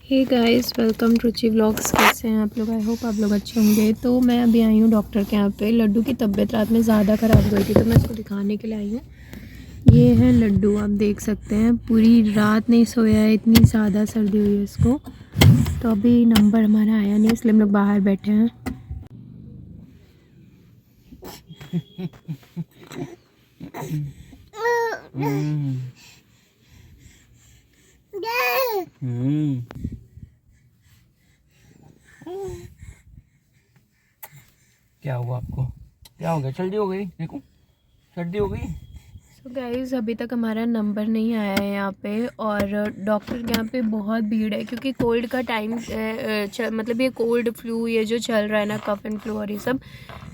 Hey guys, welcome to Ruchi vlogs. कैसे हैं आप लोग? आई होप आप लोग अच्छे होंगे। तो मैं अभी आई हूँ डॉक्टर के यहाँ पे। लड्डू की तबीयत रात में ज़्यादा ख़राब हो गई थी, तो मैं इसको दिखाने के लिए आई हूँ। ये है लड्डू, आप देख सकते हैं पूरी रात नहीं सोया है, इतनी ज़्यादा सर्दी हुई है इसको। तो अभी नंबर हमारा आया नहीं, इसलिए हम लोग बाहर बैठे हैं। क्या हुआ आपको? क्या हो गया? सर्दी हो गई? देखो सर्दी हो गई। तो गाइस, अभी तक हमारा नंबर नहीं आया है यहाँ पे, और डॉक्टर के यहाँ पे बहुत भीड़ है क्योंकि कोल्ड का टाइम मतलब ये कोल्ड फ्लू ये जो चल रहा है ना, कफ एंड फ्लू और ये सब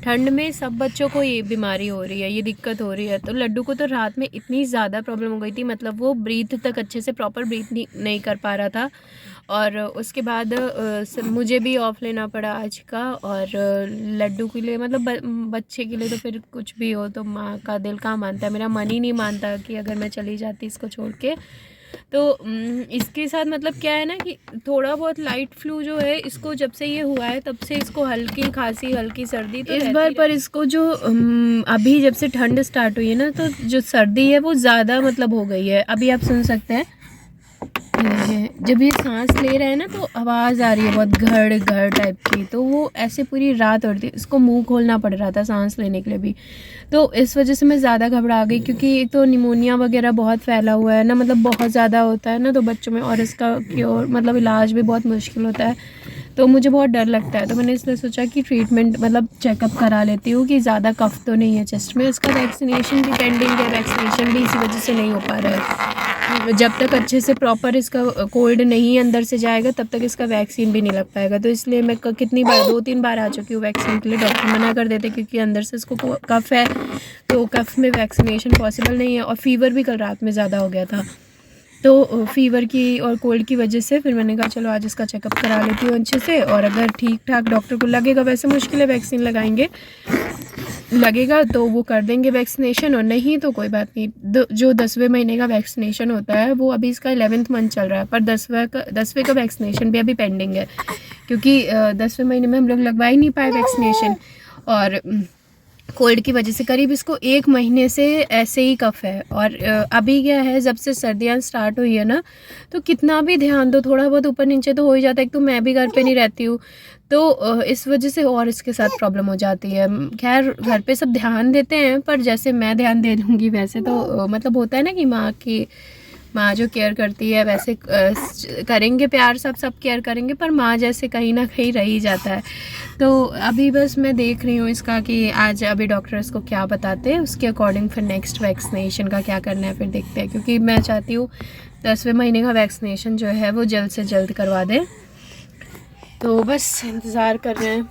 ठंड में सब बच्चों को ये बीमारी हो रही है, ये दिक्कत हो रही है। तो लड्डू को तो रात में इतनी ज़्यादा प्रॉब्लम हो गई थी, मतलब वो ब्रीथ तक अच्छे से प्रॉपर ब्रीथ नहीं कर पा रहा था। और उसके बाद मुझे भी ऑफ लेना पड़ा आज का। और लड्डू के लिए मतलब बच्चे के लिए तो फिर कुछ भी हो, तो माँ का दिल कहाँ मानता है। मेरा मन ही नहीं मानता कि अगर मैं चली जाती इसको छोड़ के। तो इसके साथ मतलब क्या है ना कि थोड़ा बहुत लाइट फ्लू जो है इसको जब से ये हुआ है तब से इसको हल्की खांसी हल्की सर्दी तो इस बार पर इसको जो अभी जब से ठंड स्टार्ट हुई है ना, तो जो सर्दी है वो ज़्यादा मतलब हो गई है। अभी आप सुन सकते हैं, जब ये सांस ले रहा है ना तो आवाज़ आ रही है बहुत घड़ घड़ टाइप की। तो वो ऐसे पूरी रात उड़ती है, इसको मुंह खोलना पड़ रहा था सांस लेने के लिए भी। तो इस वजह से मैं ज़्यादा घबरा गई, क्योंकि एक तो निमोनिया वगैरह बहुत फैला हुआ है ना, मतलब बहुत ज़्यादा होता है ना तो बच्चों में, और इसका क्योर मतलब इलाज भी बहुत मुश्किल होता है। तो मुझे बहुत डर लगता है, तो मैंने इसलिए सोचा कि ट्रीटमेंट मतलब चेकअप करा लेती हूँ कि ज़्यादा कफ तो नहीं है चेस्ट में। इसका वैक्सीनेशन भी पेंडिंग है, वैक्सीनेशन भी इसी वजह से नहीं हो पा रहा है। जब तक अच्छे से प्रॉपर इसका कोल्ड नहीं अंदर से जाएगा तब तक इसका वैक्सीन भी नहीं लग पाएगा। तो इसलिए मैं कितनी बार 2-3 बार आ चुकी हूँ वैक्सीन के लिए। डॉक्टर मना कर देते क्योंकि अंदर से इसको कफ है, तो कफ में वैक्सीनेशन पॉसिबल नहीं है। और फीवर भी कल रात में ज़्यादा हो गया था, तो फीवर की और कोल्ड की वजह से फिर मैंने कहा चलो आज इसका चेकअप करा लेती हूँ अच्छे से। और अगर ठीक ठाक डॉक्टर को लगेगा, वैसे मुश्किल है वैक्सीन लगाएंगे, लगेगा तो वो कर देंगे वैक्सीनेशन, और नहीं तो कोई बात नहीं। जो 10वें महीने का वैक्सीनेशन होता है वो अभी इसका 11th मंथ चल रहा है, पर 10वें का वैक्सीनेशन भी अभी पेंडिंग है, क्योंकि 10वें महीने में हम लोग लगवा ही नहीं पाए वैक्सीनेशन। और कोल्ड की वजह से करीब इसको 1 महीने से ऐसे ही कफ है। और अभी क्या है, जब से सर्दियाँ स्टार्ट हुई है ना, तो कितना भी ध्यान दो थोड़ा बहुत ऊपर नीचे तो हो ही जाता है। एक तो मैं भी घर पे नहीं रहती हूँ, तो इस वजह से और इसके साथ प्रॉब्लम हो जाती है। खैर घर पे सब ध्यान देते हैं, पर जैसे मैं ध्यान दे दूँगी वैसे तो मतलब होता है ना कि माँ जो केयर करती है वैसे करेंगे प्यार, सब केयर करेंगे, पर माँ जैसे कहीं ना कहीं रह ही जाता है। तो अभी बस मैं देख रही हूँ इसका कि आज अभी डॉक्टर इसको क्या बताते हैं, उसके अकॉर्डिंग फिर नेक्स्ट वैक्सीनेशन का क्या करना है फिर देखते हैं। क्योंकि मैं चाहती हूँ 10वें महीने का वैक्सीनेशन जो है वो जल्द से जल्द करवा दें। तो बस इंतज़ार कर रहे हैं।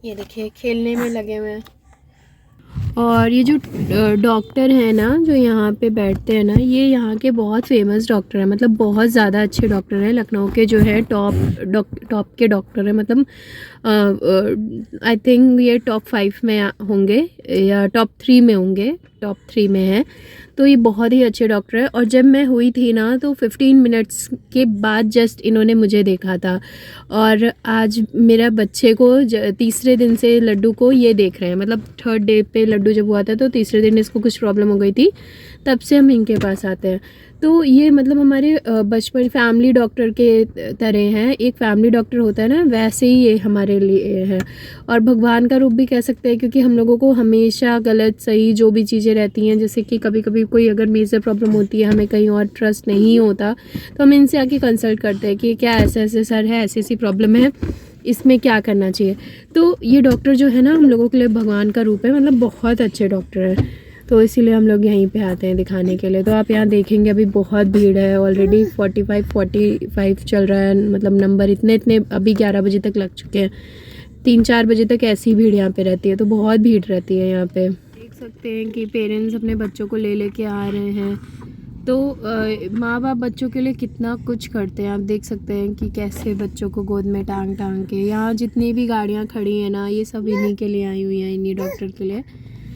ये देखिए खेलने में लगे हुए हैं। और ये जो डॉक्टर हैं ना जो यहाँ पे बैठते हैं ना, ये यहाँ के बहुत फेमस डॉक्टर हैं, मतलब बहुत ज़्यादा अच्छे डॉक्टर हैं। लखनऊ के जो है टॉप के डॉक्टर हैं, मतलब आई थिंक ये टॉप 5 में होंगे या टॉप 3 में होंगे, टॉप 3 में है। तो ये बहुत ही अच्छे डॉक्टर है। और जब मैं हुई थी ना तो 15 मिनट्स के बाद जस्ट इन्होंने मुझे देखा था। और आज मेरा बच्चे को तीसरे दिन से लड्डू को ये देख रहे हैं, मतलब 3rd डे पे लड्डू जब हुआ था तो तीसरे दिन इसको कुछ प्रॉब्लम हो गई थी, तब से हम इनके पास आते हैं। तो ये मतलब हमारे बचपन फैमिली डॉक्टर के तरह हैं। एक फैमिली डॉक्टर होता है ना, वैसे ही ये हमारे लिए है। और भगवान का रूप भी कह सकते हैं, क्योंकि हम लोगों को हमेशा गलत सही जो भी चीज़ें रहती हैं, जैसे कि कभी कभी कोई अगर मेजर प्रॉब्लम होती है, हमें कहीं और ट्रस्ट नहीं होता, तो हम इनसे आके कंसल्ट करते हैं कि क्या ऐसे ऐसे सर है, ऐसी ऐसी प्रॉब्लम है, इसमें क्या करना चाहिए। तो ये डॉक्टर जो है ना हम लोगों के लिए भगवान का रूप है, मतलब बहुत अच्छे डॉक्टर हैं। तो इसीलिए हम लोग यहीं पे आते हैं दिखाने के लिए। तो आप यहाँ देखेंगे अभी बहुत भीड़ है, ऑलरेडी 45 चल रहा है, मतलब नंबर इतने अभी 11 बजे तक लग चुके हैं। 3-4 बजे तक ऐसी भीड़ यहाँ पे रहती है, तो बहुत भीड़ रहती है यहाँ पे। देख सकते हैं कि पेरेंट्स अपने बच्चों को ले आ रहे हैं। तो माँ बाप बच्चों के लिए कितना कुछ करते हैं। आप देख सकते हैं कि कैसे बच्चों को गोद में टांग के, यहाँ जितनी भी गाड़ियाँ खड़ी हैं ना, ये सब इन्हीं के लिए आई हुई हैं, इन्हीं डॉक्टर के लिए।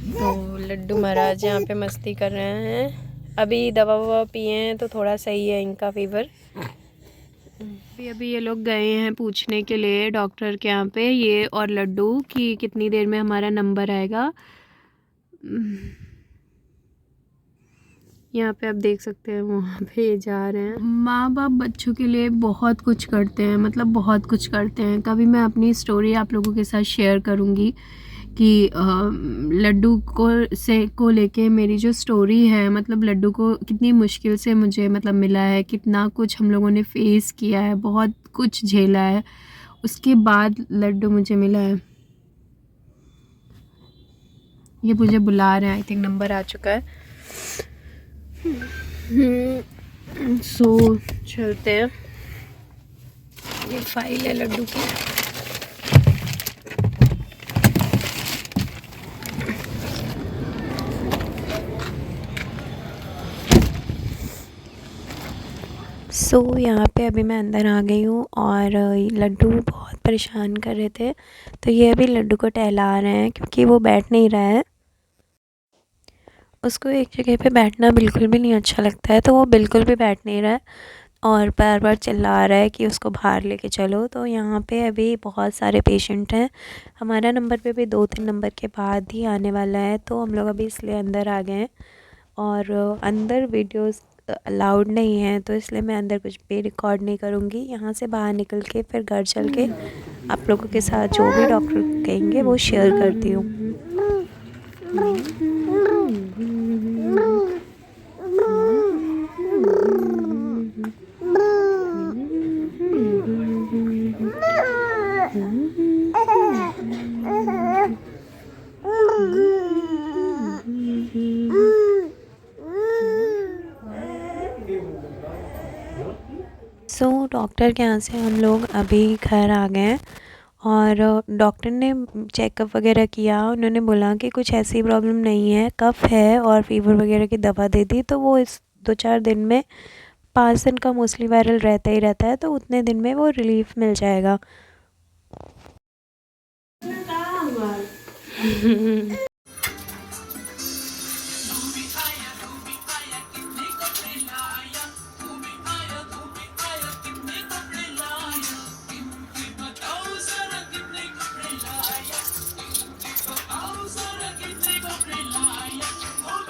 तो लड्डू महाराज यहाँ पे मस्ती कर रहे हैं। अभी दवा ववा पिए हैं तो थोड़ा सही है इनका फीवर। अभी ये लोग गए हैं पूछने के लिए डॉक्टर के यहाँ पे, ये और लड्डू, कि कितनी देर में हमारा नंबर आएगा। यहाँ पे आप देख सकते हैं वहाँ पे ये जा रहे हैं। माँ बाप बच्चों के लिए बहुत कुछ करते हैं, मतलब बहुत कुछ करते हैं। कभी मैं अपनी स्टोरी आप लोगों के साथ शेयर करूँगी कि लड्डू को लेके मेरी जो स्टोरी है, मतलब लड्डू को कितनी मुश्किल से मुझे मतलब मिला है, कितना कुछ हम लोगों ने फेस किया है, बहुत कुछ झेला है, उसके बाद लड्डू मुझे मिला है। ये मुझे बुला रहे हैं, आई थिंक नंबर आ चुका है। सो चलते हैं। ये फाइल है लड्डू की। यहाँ पे अभी मैं अंदर आ गई हूँ और लड्डू बहुत परेशान कर रहे थे, तो ये अभी लड्डू को टहला रहे हैं क्योंकि वो बैठ नहीं रहा है। उसको एक जगह पे बैठना बिल्कुल भी नहीं अच्छा लगता है, तो वो बिल्कुल भी बैठ नहीं रहा है और बार बार चिल्ला रहा है कि उसको बाहर लेके चलो। तो यहाँ पे अभी बहुत सारे पेशेंट हैं, हमारा नंबर पे भी 2-3 नंबर के बाद ही आने वाला है, तो हम लोग अभी इसलिए अंदर आ गए हैं। और अंदर वीडियोस अलाउड नहीं है, तो इसलिए मैं अंदर कुछ भी रिकॉर्ड नहीं करूँगी। यहाँ से बाहर निकल के फिर घर चल के आप लोगों के साथ जो भी डॉक्टर कहेंगे वो शेयर करती हूँ। डॉक्टर के यहाँ से हम लोग अभी घर आ गए हैं और डॉक्टर ने चेकअप वगैरह किया। उन्होंने बोला कि कुछ ऐसी प्रॉब्लम नहीं है, कफ है और फीवर वगैरह की दवा दे दी, तो वो इस 2-4 दिन में 5 दिन का मोस्टली वायरल रहता ही रहता है, तो उतने दिन में वो रिलीफ मिल जाएगा।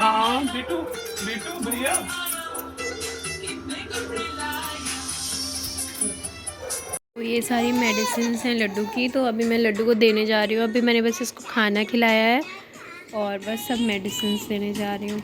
हाँ बिटू बिटू भैया। तो ये सारी मेडिसिन हैं लड्डू की, तो अभी मैं लड्डू को देने जा रही हूँ। अभी मैंने बस इसको खाना खिलाया है और बस सब मेडिसिन देने जा रही हूँ।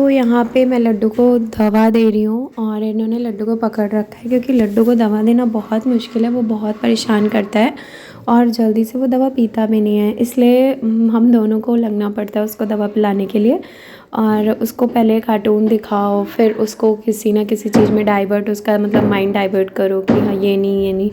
यहाँ पे मैं लड्डू को दवा दे रही हूँ और इन्होंने लड्डू को पकड़ रखा है क्योंकि लड्डू को दवा देना बहुत मुश्किल है, वो बहुत परेशान करता है और जल्दी से वो दवा पीता भी नहीं है, इसलिए हम दोनों को लगना पड़ता है उसको दवा पिलाने के लिए। और उसको पहले कार्टून दिखाओ, फिर उसको किसी ना किसी चीज़ में डाइवर्ट, उसका मतलब माइंड डाइवर्ट करो कि हाँ ये नहीं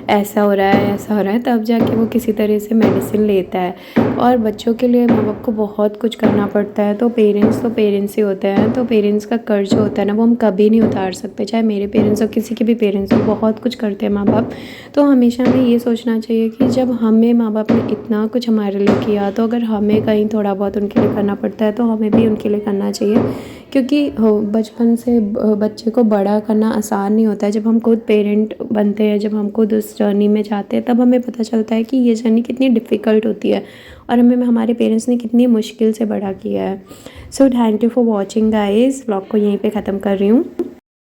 ऐसा हो रहा है ऐसा हो रहा है, तब जाके वो किसी तरह से मेडिसिन लेता है। और बच्चों के लिए माँ बाप को बहुत कुछ करना पड़ता है, तो पेरेंट्स ही होते हैं, तो पेरेंट्स का कर्ज होता है ना, वो हम कभी नहीं उतार सकते, चाहे मेरे पेरेंट्स हो किसी के भी पेरेंट्स हो, बहुत कुछ करते हैं माँ बाप। तो हमेशा हमें ये सोचना चाहिए कि जब हमें माँ बाप ने इतना कुछ हमारे लिए किया, तो अगर हमें कहीं थोड़ा बहुत उनके लिए करना पड़ता है तो हमें भी उनके लिए करना चाहिए, क्योंकि बचपन से बच्चे को बड़ा करना आसान नहीं होता है। जब हम खुद पेरेंट बनते हैं, जब हम खुद उस जर्नी में जाते हैं, तब हमें पता चलता है कि ये जर्नी कितनी डिफ़िकल्ट होती है और हमें हमारे पेरेंट्स ने कितनी मुश्किल से बड़ा किया है। So thank you for watching guys, vlog को यहीं पे ख़त्म कर रही हूँ।